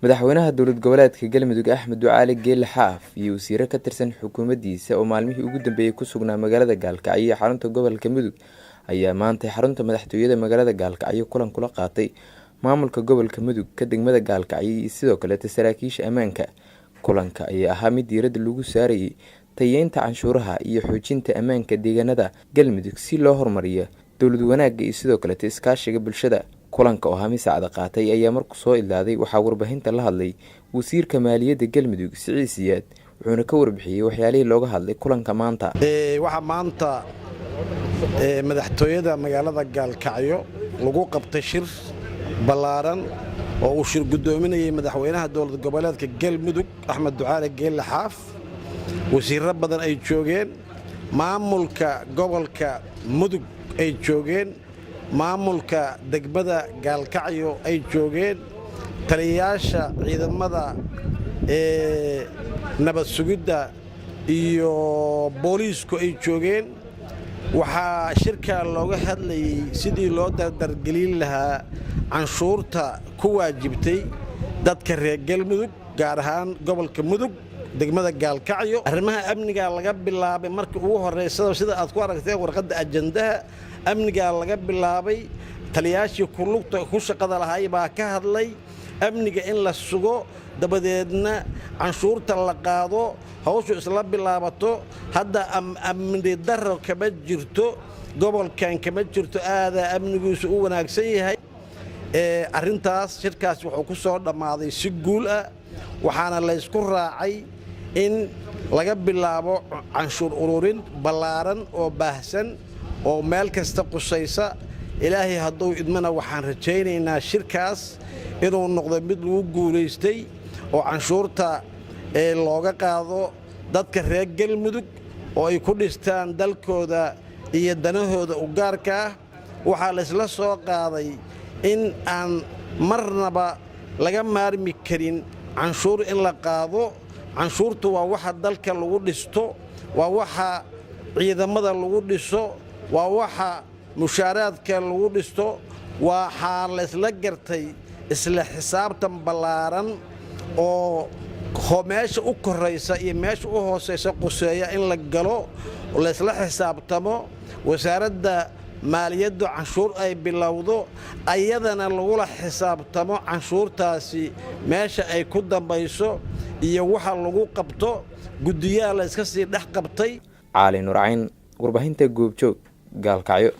madaxweynaha dowlad goboleedka Galmudug Axmed Ducaale Geelle Xaaf iyo wasiiro ka tirsan xukuumaddiisa oo maalmihii ugu dambeeyay ku sugnaa magaalada Gaalkacyo iyo xarunta gobolka Mudug ayaa maanta xarunta madaxtooyada magaalada Gaalkacyo kulan kula qaatay maamulka gobolka Mudug ka degmada Gaalkacyo iyo sidoo kale saraakiisha ammaanka. Kulanka ayaa ahaa mid diiradda lagu saarayay tayeynta canshuuraha iyo xoojinta ammaanka deegaanada Galmudug si loo horumariyo dowlad wanaagga iyo sidoo kale iskaashiga bulshada. kulanka oo hami saacada qaatay ayaa markuu soo ilaaday waxaa warbaahinta la hadlay wasiirka maaliyadda Galmudug Siciid Siyaad wuxuuna ka warbixiyay waxyaalihii looga hadlay kulanka maanta. Waxa maanta madaxtooyada magaalada Gaalkacyo lagu qabtay shir ballaaran oo uu shir gudoominayay madaxweynaha dowlad goboleedka Galmudug Axmed Ducaale Geelle Xaaf. wasiirro badan ay joogeen, maamulka gobolka Mudug ay joogeen, maamulka degmada Gaalkacyo ay joogeen, taliyayaasha ciidamada nabad sugidda iyo booliisku ay joogeen. waxaa shirka looga hadlayay sidii loo dardargelin lahaa canshuurta ku waajibtay dadka reer Galmudug gaar ahaan gobolka Mudug degmada Gaalkacyo. arrimaha amniga laga bilaabay markii ugu horeysay sida aad ku aragtay warqadda ajandaha amniga laga bilaabay. taliyayaashii ku shaqada lahaay baa ka hadlay amniga in la sugo, dabadeedna canshuurta la qaado, hawshu isla bilaabato. hadda amni darro kama jirto gobolkan, kama jirto aada amnigiisu u wanaagsan yahay. arrintaas shirkaas wuxuu ku soo dhammaaday si guul ah, waxaana la isku raacay in laga bilaabo canshuur ururin ballaaran oo baahsan oo meel kasta qusaysa. ilaahay hadduu idmana waxaan rajaynaynaa shirkaas inuu noqdo mid lagu guulaystay oo canshuurta looga qaado dadka reer Galmudug oo ay ku dhistaan dalkooda iyo danahooda u gaarka ah. waxaa la isla soo qaaday in aan marnaba laga maarmi karin canshuur in la qaado. canshuurtu waa waxa dalka lagu dhisto, waa waxa ciidamada lagu dhiso, waa waxa mushaaraadka lagu dhisto. waxaa la isla gartay isla xisaabtan ballaaran oo meesha u koraysa iyo meesha u hooseysa quseeya in la galo, la isla xisaabtamo. wasaaradda maaliyaddu canshuur ay bilowdo, ayadana lagula xisaabtamo canshuurtaasi meesha ay ku dambayso iyo waxa lagu qabto. guddiyaha la iska sii dhex qabtay. Caali Nuur Cayn, warbaahinta Goobjoog, Gaalkacyo.